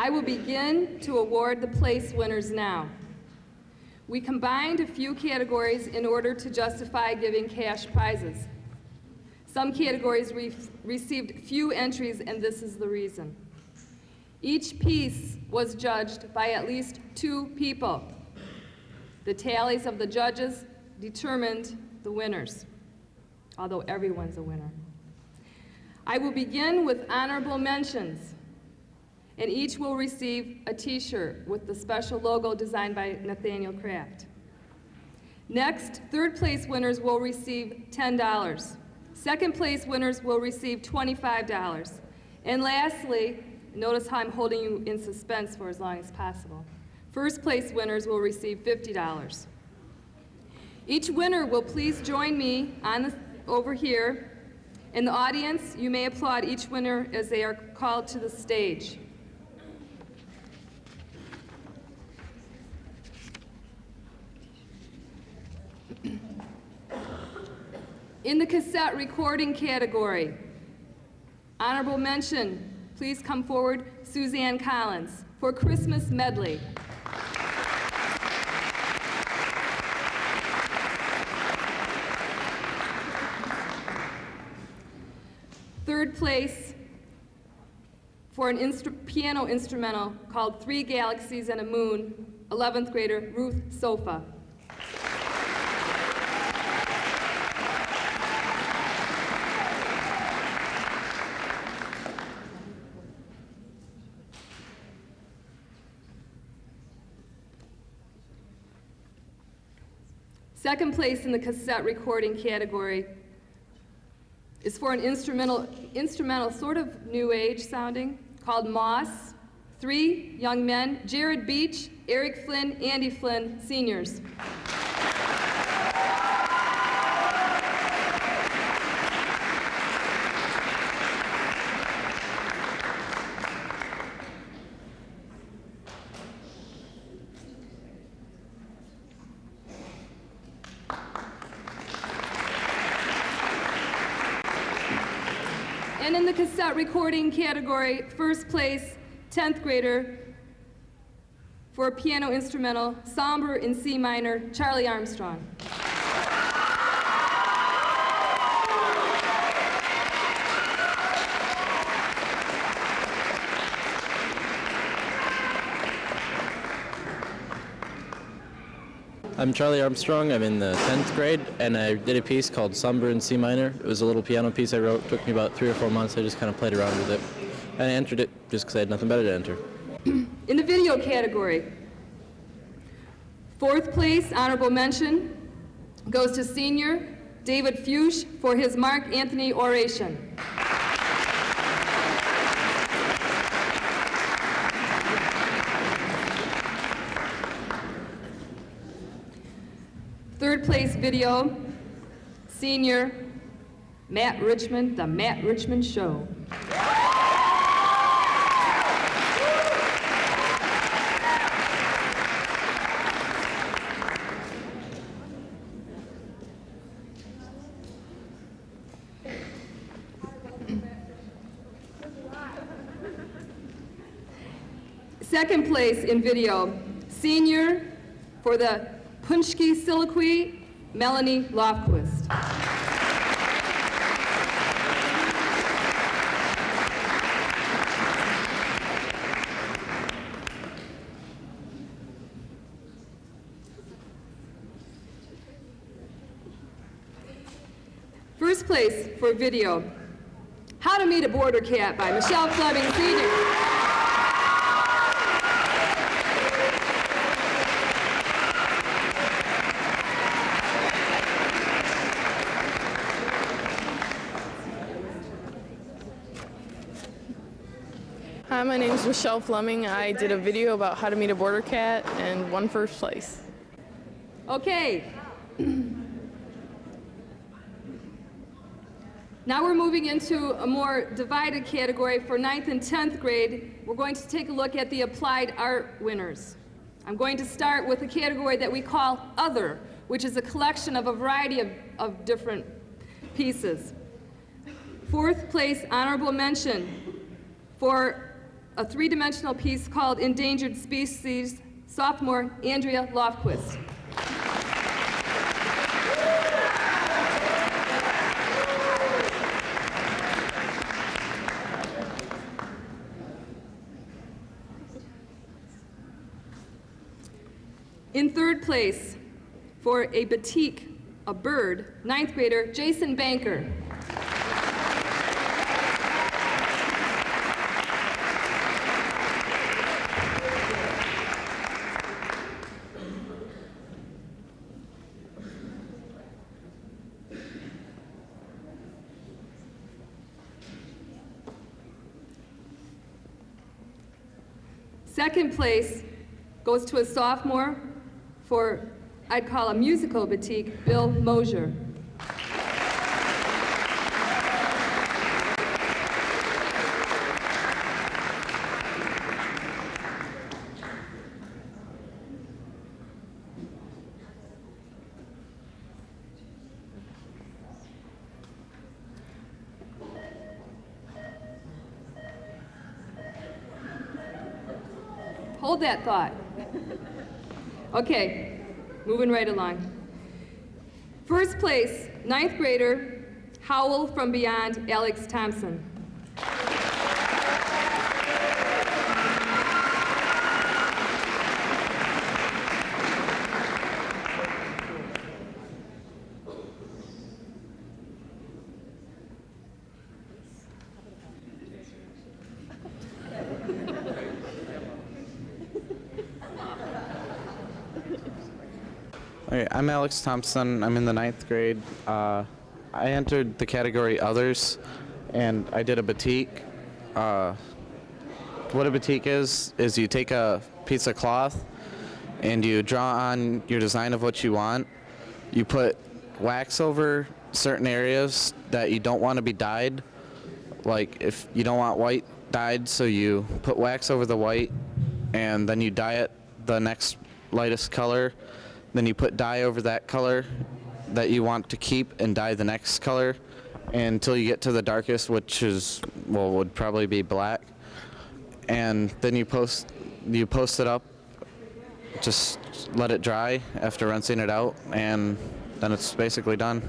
I will begin to award the place winners now. We combined a few categories in order to justify giving cash prizes. Some categories received few entries, and this is the reason. Each piece was judged by at least 2 people. The tallies of the judges determined the winners, although everyone's a winner. I will begin with honorable mentions, and each will receive a t-shirt with the special logo designed by Nathaniel Kraft. Next, third place winners will receive $10. Second place winners will receive $25. And lastly, notice how I'm holding you in suspense for as long as possible. First place winners will receive $50. Each winner will please join me over here. In the audience, you may applaud each winner as they are called to the stage. In the cassette recording category, honorable mention, please come forward, Suzanne Collins, for Christmas Medley. Third place for an piano instrumental called Three Galaxies and a Moon, 11th grader Ruth Sofa. Second place in the cassette recording category is for an instrumental sort of new age sounding called Moss. 3 young men, Jared Beach, Eric Flynn, Andy Flynn, seniors. And in the cassette recording category, first place, 10th grader for a piano instrumental, Somber in C minor, Charlie Armstrong. I'm Charlie Armstrong. I'm in the 10th grade, and I did a piece called Somber in C minor. It was a little piano piece I wrote. It took me about 3 or 4 months. I just kind of played around with it. And I entered it just because I had nothing better to enter. In the video category, 4th place, honorable mention, goes to senior David Fuchs for his Mark Anthony oration. Third place video, senior Matt Richmond, The Matt Richmond Show. Second place in video, senior for the Punchki Soliloquy, Melanie Lofquist. First place for video, How to Meet a Border Cat by Michelle Fleming, Sr. Hi, my name is Michelle Fleming. I did a video about how to meet a border cat and won first place. Okay. Now we're moving into a more divided category for 9th and 10th grade. We're going to take a look at the applied art winners. I'm going to start with a category that we call Other, which is a collection of a variety of different pieces. 4th place, honorable mention for a three-dimensional piece called Endangered Species, sophomore Andrea Lofquist. In third place, for a batik, a bird, ninth grader Jason Banker. Second place goes to a sophomore for, I'd call a musical batik, Bill Mosier. Hold that thought. Okay, moving right along. First place, ninth grader, Howl from Beyond, Alex Thompson. Hey, I'm Alex Thompson. I'm in the 9th grade. I entered the category Others, and I did a batik. What a batik is you take a piece of cloth and you draw on your design of what you want. You put wax over certain areas that you don't want to be dyed. Like if you don't want white dyed, so you put wax over the white and then you dye it the next lightest color. Then you put dye over that color that you want to keep and dye the next color until you get to the darkest, which is, well, would probably be black. And then you post it up, just let it dry after rinsing it out, and then it's basically done.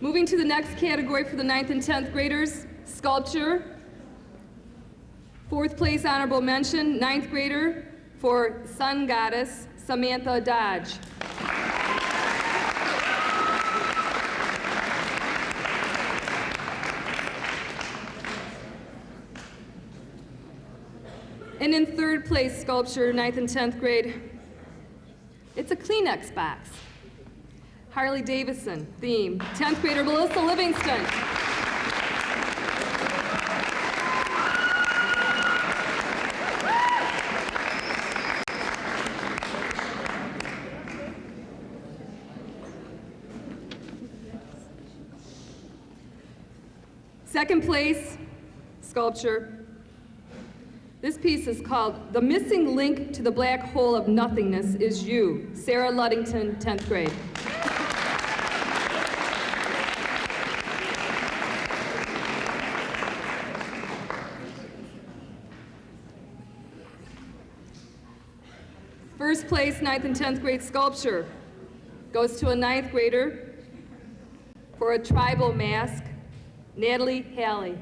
Moving to the next category for the 9th and 10th graders, sculpture. Fourth place honorable mention, 9th grader for Sun Goddess, Samantha Dodge. And in third place sculpture, 9th and 10th grade, it's a Kleenex box. Harley Davidson theme, 10th grader Melissa Livingston. Second place sculpture. This piece is called The Missing Link to the Black Hole of Nothingness Is You, Sarah Luddington, 10th grade. First place 9th and 10th grade sculpture goes to a 9th grader for a tribal mask, Natalie Halley.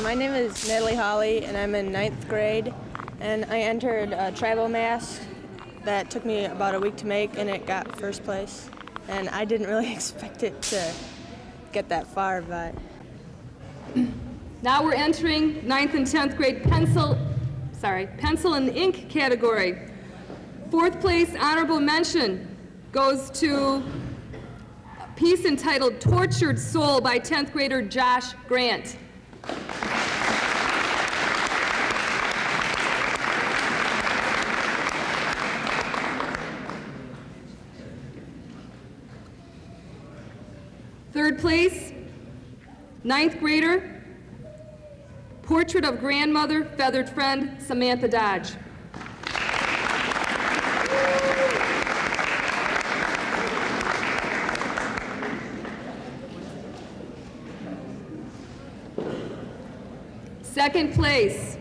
My name is Natalie Holly, and I'm in 9th grade, and I entered a tribal mask that took me about a week to make, and it got first place. And I didn't really expect it to get that far, but... Now we're entering 9th and 10th grade pencil and ink category. Fourth place honorable mention goes to a piece entitled Tortured Soul by 10th grader Josh Grant. Third place, 9th grader, Portrait of Grandmother, Feathered Friend, Samantha Dodge. Second place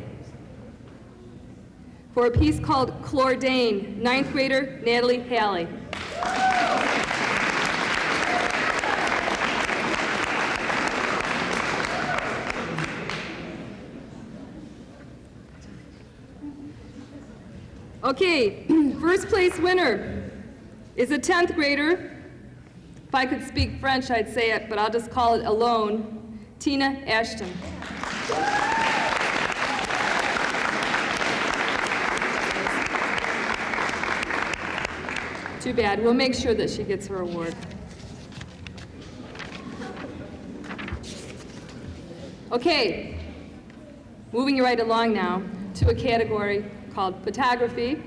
for a piece called Chlordane, ninth grader Natalie Halley. Okay, first place winner is a 10th grader. If I could speak French, I'd say it, but I'll just call it alone. Tina Ashton. Too bad. We'll make sure that she gets her award. Okay, moving right along now to a category called photography.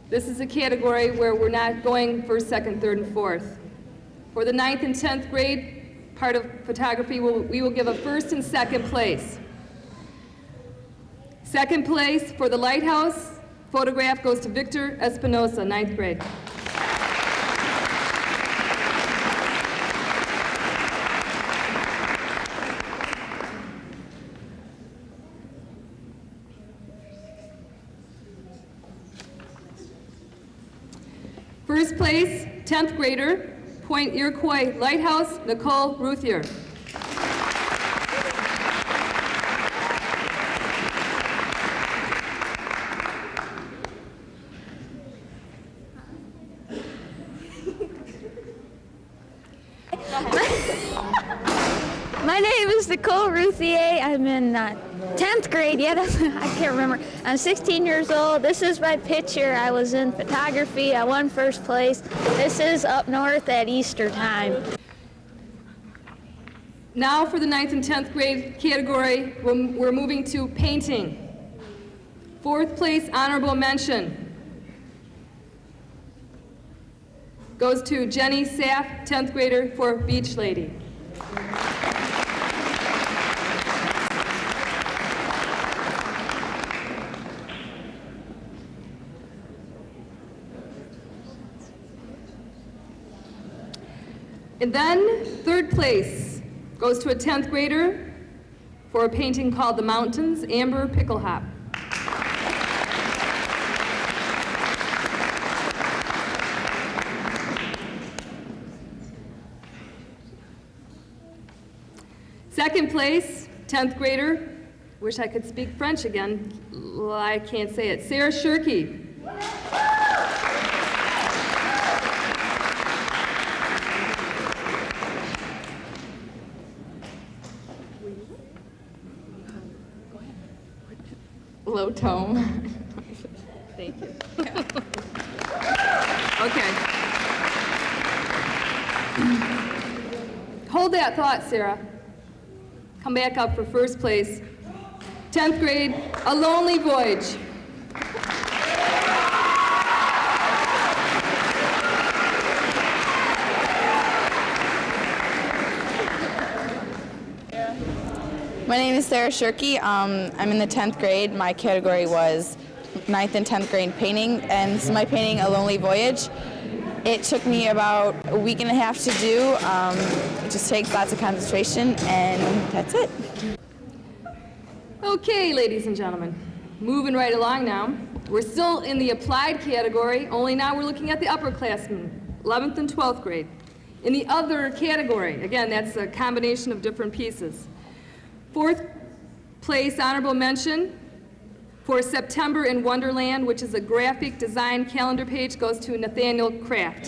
This is a category where we're not going first, second, third, and fourth. For the 9th and 10th grade part of photography, we will give a first and second place. Second place for the lighthouse photograph goes to Victor Espinosa, 9th grade. First place, 10th grader, Point Iroquois Lighthouse, Nicole Ruthier. My name is Nicole Ruthier. I'm in 10th grade. Yeah, I can't remember. I'm 16 years old. This is my picture. I was in photography. I won first place. This is up north at Easter time. Now for the 9th and 10th grade category, we're moving to painting. Fourth place honorable mention goes to Jenny Saff, 10th grader for Beach Lady. And then third place goes to a 10th grader for a painting called The Mountains, Amber Picklehop. Second place, 10th grader, wish I could speak French again, I can't say it, Sarah Shirky. Low tone. Thank you. Okay. Hold that thought, Sarah. Come back up for first place. 10th grade, A Lonely Voyage. My name is Sarah Shirky. I'm in the 10th grade. My category was 9th and 10th grade painting, and this is my painting, A Lonely Voyage. It took me about a week and a half to do. It just takes lots of concentration, and that's it. Okay, ladies and gentlemen, moving right along now. We're still in the applied category, only now we're looking at the upperclassmen, 11th and 12th grade. In the other category, again, that's a combination of different pieces. Fourth place honorable mention for September in Wonderland, which is a graphic design calendar page, goes to Nathaniel Kraft.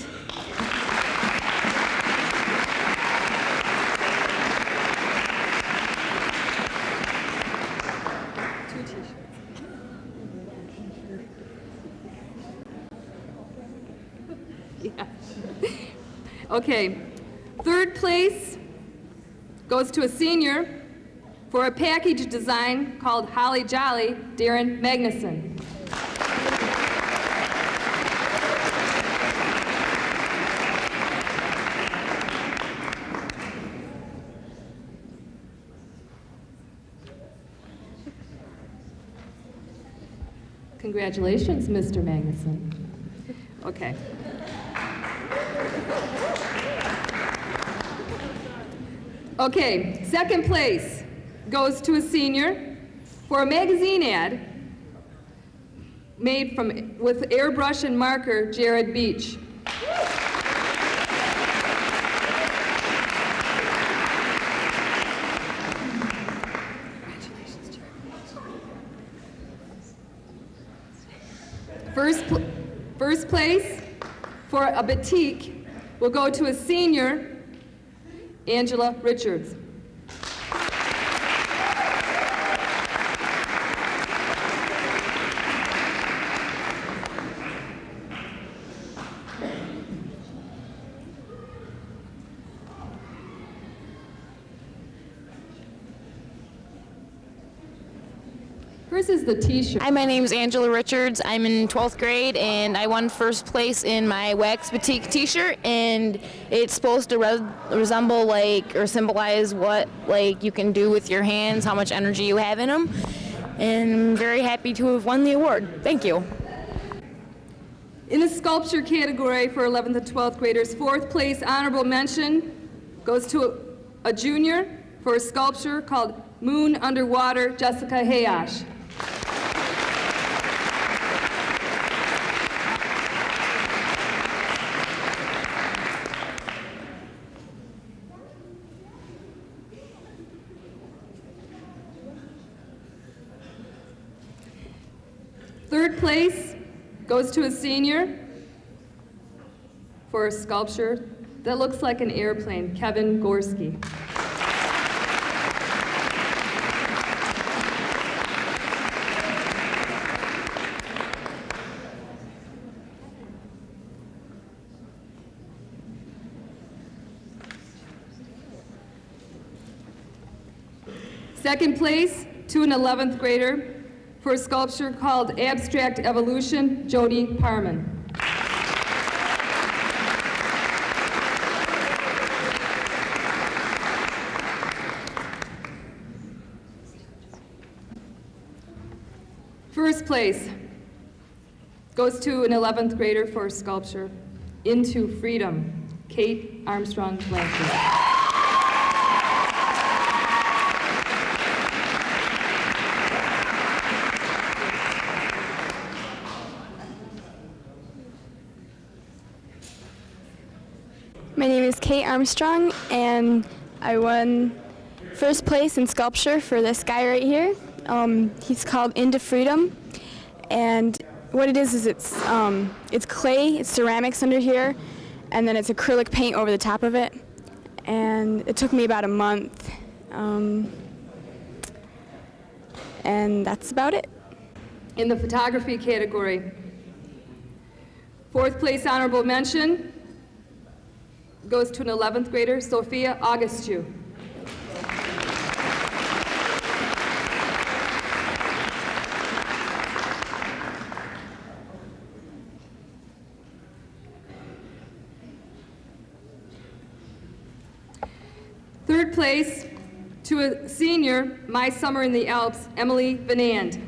Two t-shirts. Yeah. Okay, third place goes to a senior for a package design called Holly Jolly, Darren Magnuson. Congratulations, Mr. Magnuson. Okay. Okay, second place goes to a senior for a magazine ad made with airbrush and marker, Jared Beach. First place for a batik will go to a senior, Angela Richards. Hers is the t-shirt. Hi, my name is Angela Richards. I'm in 12th grade, and I won first place in my wax batik t-shirt, and it's supposed to resemble or symbolize what you can do with your hands, how much energy you have in them, and I'm very happy to have won the award. Thank you. In the sculpture category for 11th and 12th graders, fourth place honorable mention goes to a junior for a sculpture called Moon Underwater, Jessica Hayash. Third place goes to a senior for a sculpture that looks like an airplane, Kevin Gorski. Second place to an 11th grader for a sculpture called Abstract Evolution, Jody Parman. First place goes to an 11th grader for a sculpture, Into Freedom, Kate Armstrong Blanchard. My name is Kate Armstrong, and I won first place in sculpture for this guy right here. He's called Into Freedom, and what it is it's clay, it's ceramics under here, and then it's acrylic paint over the top of it. And it took me about a month, and that's about it. In the photography category, fourth place honorable mention goes to an 11th grader, Sophia Augustiu. Third place to a senior, My Summer in the Alps, Emily Vanand.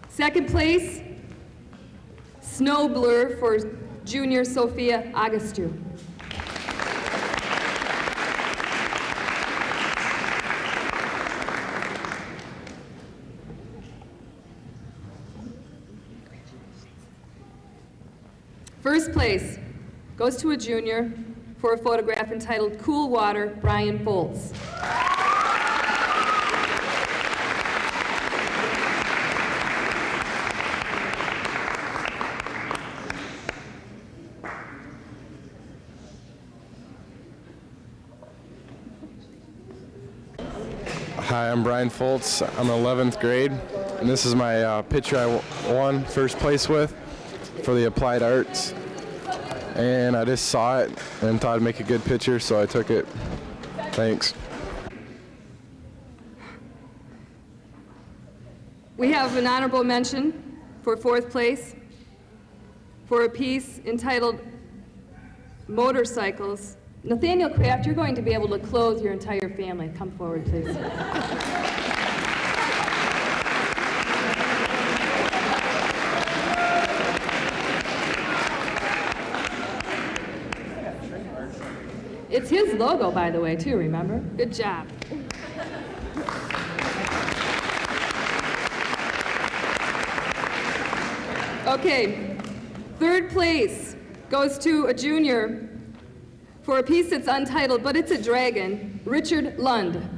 Second place, Snow Blur for junior Sophia Augustiu. First place goes to a junior for a photograph entitled Cool Water, Brian Foltz. Hi, I'm Brian Foltz. I'm in 11th grade, and this is my picture I won first place with for the Applied Arts. And I just saw it and thought I'd make a good picture, so I took it. Thanks. We have an honorable mention for fourth place for a piece entitled Motorcycles. Nathaniel Kraft, you're going to be able to clothe your entire family. Come forward, please. It's his logo, by the way, too, remember? Good job. Okay, third place goes to a junior for a piece that's untitled, but it's a dragon, Richard Lund.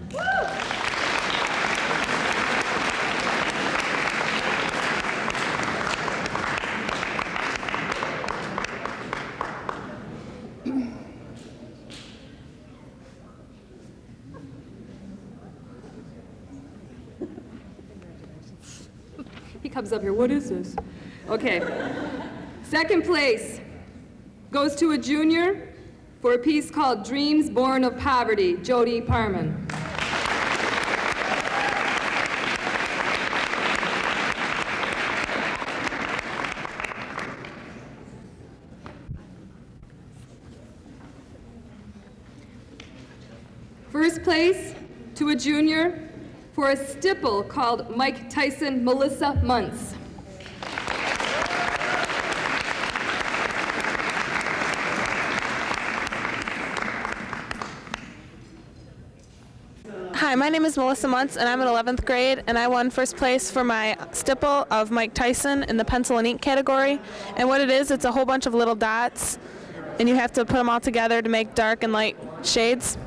He comes up here, what is this? Okay. Second place goes to a junior for a piece called Dreams Born of Poverty, Jody Parman. First place to a junior for a stipple called Mike Tyson Melissa Muntz. Hi, my name is Melissa Muntz, and I'm in 11th grade, and I won first place for my stipple of Mike Tyson in the pencil and ink category. And what it is, it's a whole bunch of little dots, and you have to put them all together to make dark and light shades.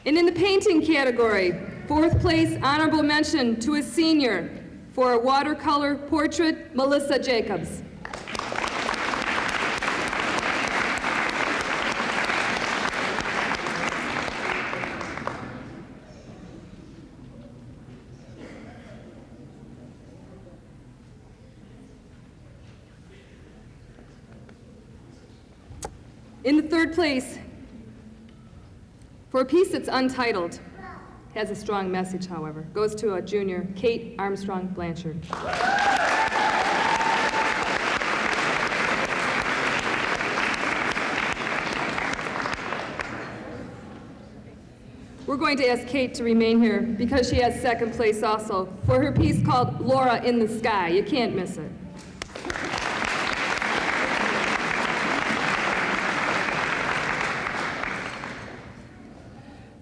And in the painting category, fourth place honorable mention to a senior for a watercolor portrait, Melissa Jacobs. In the third place, for a piece that's untitled, has a strong message, however, goes to a junior, Kate Armstrong Blanchard. We're going to ask Kate to remain here because she has second place also for her piece called Laura in the Sky. You can't miss it.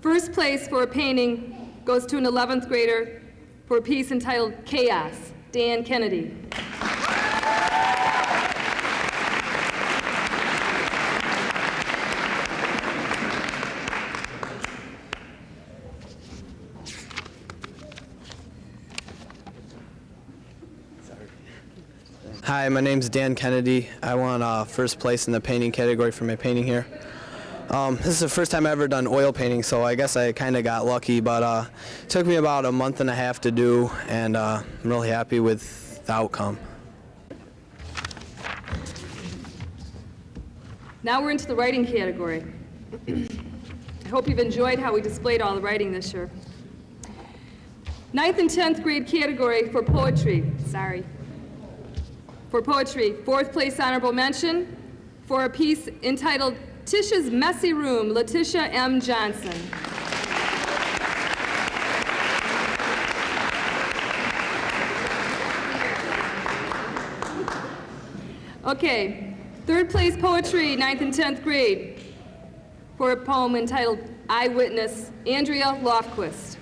First place for a painting goes to an 11th grader for a piece entitled Chaos, Dan Kennedy. Hi, my name's Dan Kennedy. I won first place in the painting category for my painting here. This is the first time I've ever done oil painting, so I guess I kind of got lucky, but it took me about a month and a half to do, and I'm really happy with the outcome. Now we're into the writing category. I hope you've enjoyed how we displayed all the writing this year. 9th and 10th grade category for poetry, For poetry, fourth place honorable mention for a piece entitled Tisha's Messy Room, Letitia M. Johnson. Okay, third place poetry, 9th and 10th grade, for a poem entitled Eyewitness, Andrea Lofquist.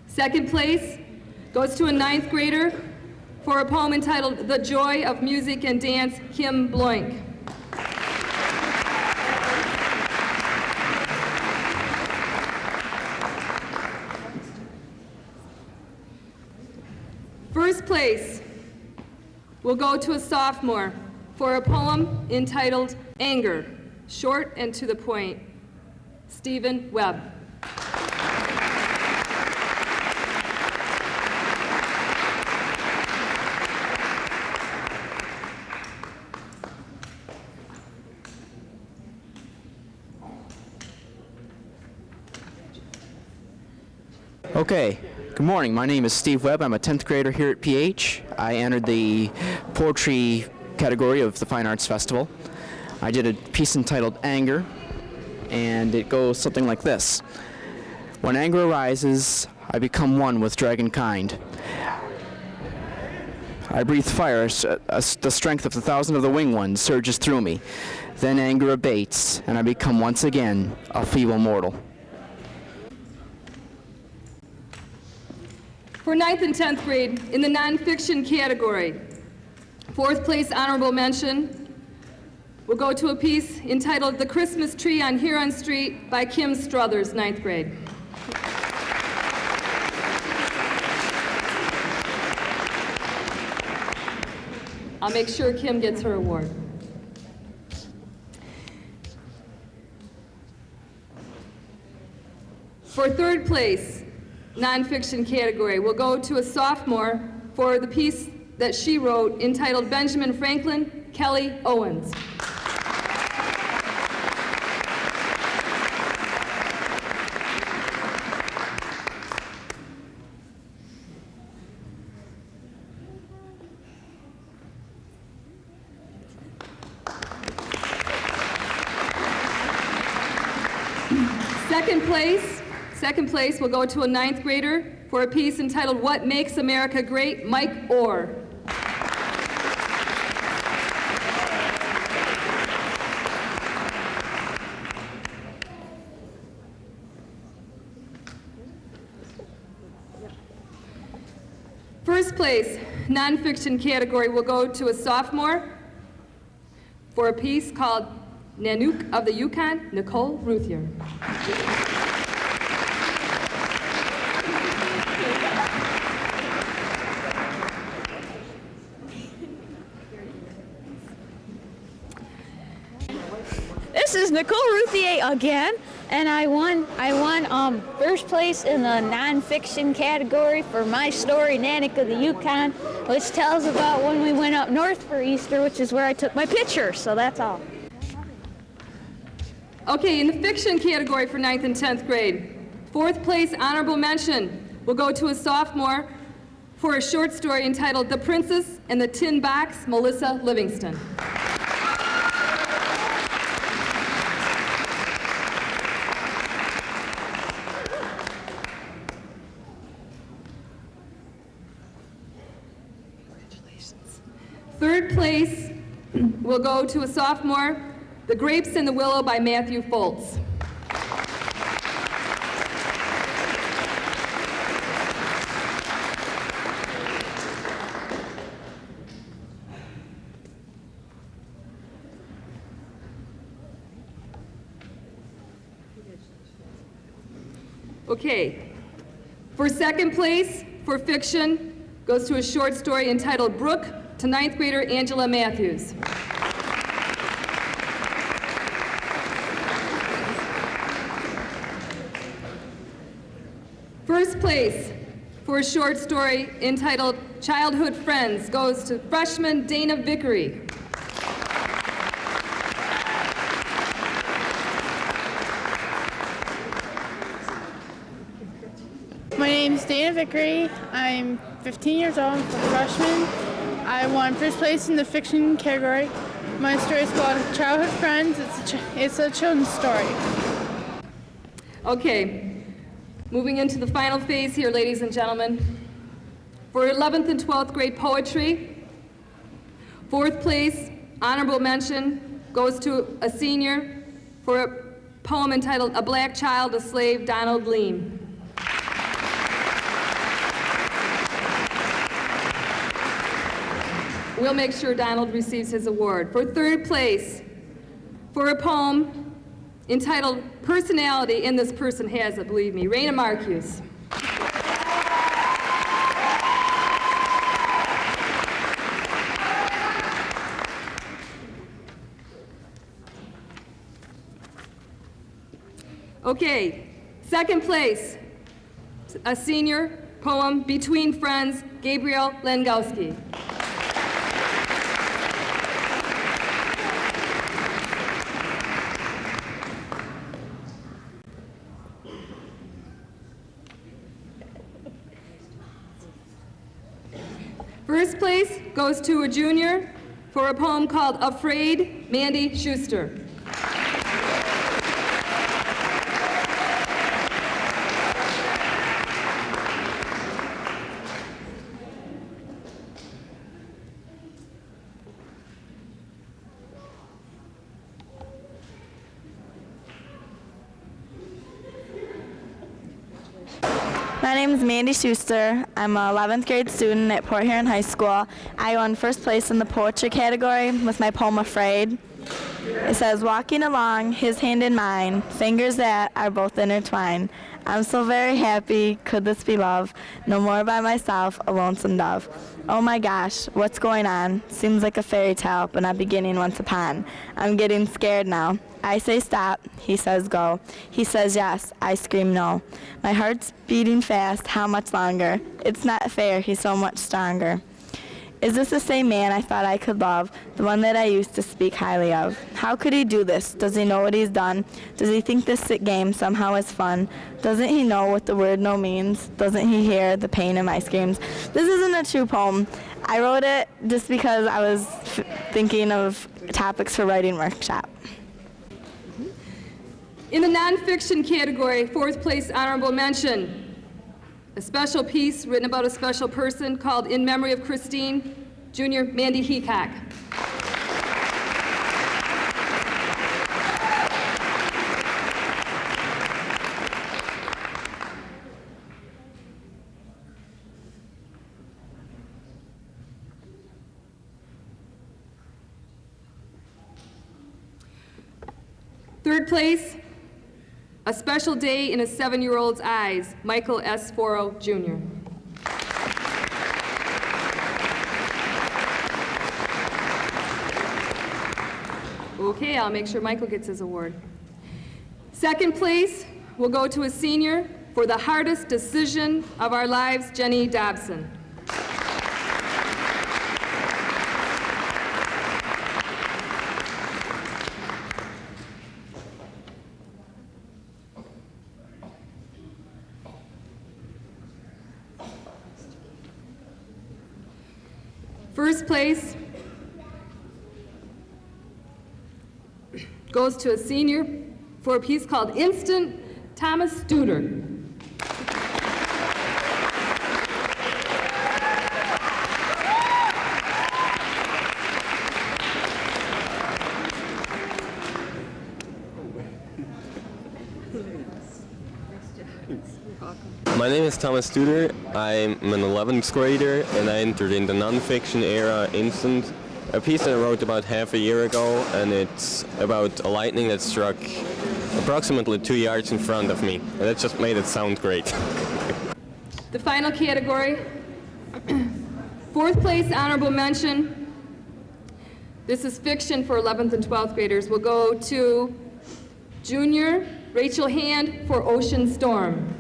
Second place goes to a 9th grader for a poem entitled The Joy of Music and Dance, Kim Bloink. First place will go to a sophomore for a poem entitled Anger, short and to the point, Stephen Webb. Okay, good morning. My name is Steve Webb. I'm a 10th grader here at PH. I entered the poetry category of the Fine Arts Festival. I did a piece entitled Anger, and it goes something like this. When anger arises, I become one with dragonkind. I breathe fire, the strength of 1,000 of the winged ones surges through me. Then anger abates, and I become once again a feeble mortal. For 9th and 10th grade, in the nonfiction category, 4th place honorable mention will go to a piece entitled The Christmas Tree on Huron Street by Kim Struthers, 9th grade. I'll make sure Kim gets her award. For 3rd place, nonfiction category, we'll go to a sophomore for the piece that she wrote entitled Benjamin Franklin, Kelly Owens. Second place will go to a 9th grader for a piece entitled What Makes America Great, Mike Orr. First place, nonfiction category, will go to a sophomore for a piece called Nanook of the Yukon, Nicole Ruthier. This is Nicole Ruthier again, and I won first place in the nonfiction category for my story, Nanook of the Yukon, which tells about when we went up north for Easter, which is where I took my picture, so that's all. Okay, in the fiction category for 9th and 10th grade, 4th place honorable mention will go to a sophomore for a short story entitled The Princess and the Tin Box, Melissa Livingston. Third place will go to a sophomore, The Grapes and the Willow by Matthew Foltz. Okay, for second place for fiction goes to a short story entitled Brooke to 9th grader Angela Matthews. First place for a short story entitled Childhood Friends goes to freshman Dana Vickery. My name's Dana Vickery. I'm 15 years old. I'm a freshman. I won first place in the fiction category. My story is called Childhood Friends. It's a children's story. Okay, moving into the final phase here, ladies and gentlemen. For 11th and 12th grade poetry, 4th place honorable mention goes to a senior for a poem entitled A Black Child, a Slave, Donald Leam. We'll make sure Donald receives his award. For 3rd place, for a poem entitled Personality, and this person has it, believe me, Raina Marcuse. Okay, 2nd place, a senior poem, Between Friends, Gabriel Langowski. goes to a junior for a poem called Afraid, Mandy Schuster. My name is Mandy Schuster. I'm an 11th grade student at Port Huron High School. I won first place in the poetry category with my poem Afraid. It says, walking along, his hand in mine, fingers that are both intertwined. I'm so very happy, could this be love? No more by myself, a lonesome dove. Oh my gosh, what's going on? Seems like a fairy tale, but not beginning once upon. I'm getting scared now. I say stop, he says go. He says yes, I scream no. My heart's beating fast, how much longer? It's not fair, he's so much stronger. Is this the same man I thought I could love, the one that I used to speak highly of? How could he do this? Does he know what he's done? Does he think this game somehow is fun? Doesn't he know what the word no means? Doesn't he hear the pain in my screams? This isn't a true poem. I wrote it just because I was thinking of topics for writing workshop. In the nonfiction category, fourth place honorable mention. A special piece written about a special person called In Memory of Christine, Junior Mandy Heacock. Third place, A Special Day in a 7-Year-Old's Eyes, Michael S. Foro, Jr. Okay, I'll make sure Michael gets his award. Second place will go to a senior for the hardest decision of our lives, Jenny Dobson. First place goes to a senior for a piece called Instant, Thomas Studer. My name is Thomas Studer. I'm an 11th grader and I entered in the nonfiction era Instant, a piece that I wrote about half a year ago, and it's about a lightning that struck approximately 2 yards in front of me, and that just made it sound great. The final category, fourth place honorable mention. This is fiction for 11th and 12th graders. Will go to Junior Rachel Hand for Ocean Storm.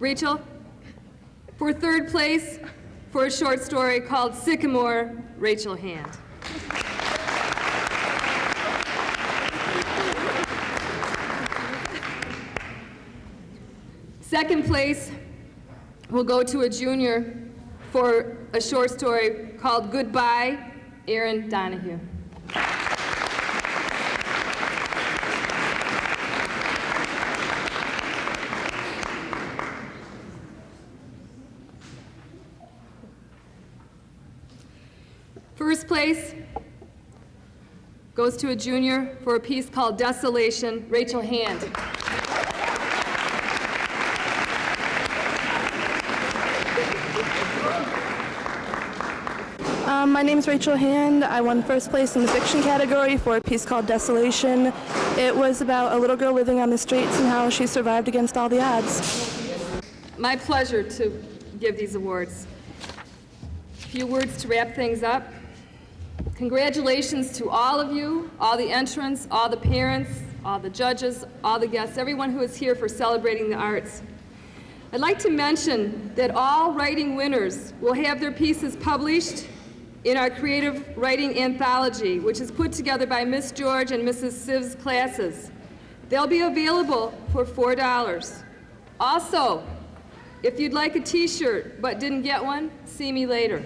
Rachel, for third place for a short story called Sycamore, Rachel Hand. Second place will go to a junior for a short story called Goodbye, Aaron Donahue. First place goes to a junior for a piece called Desolation, Rachel Hand. My name is Rachel Hand. I won first place in the fiction category for a piece called Desolation. It was about a little girl living on the streets and how she survived against all the odds. My pleasure to give these awards. A few words to wrap things up. Congratulations to all of you, all the entrants, all the parents, all the judges, all the guests, everyone who is here for celebrating the arts. I'd like to mention that all writing winners will have their pieces published in our creative writing anthology, which is put together by Miss George and Mrs. Siv's classes. They'll be available for $4. Also, if you'd like a t-shirt but didn't get one, see me later.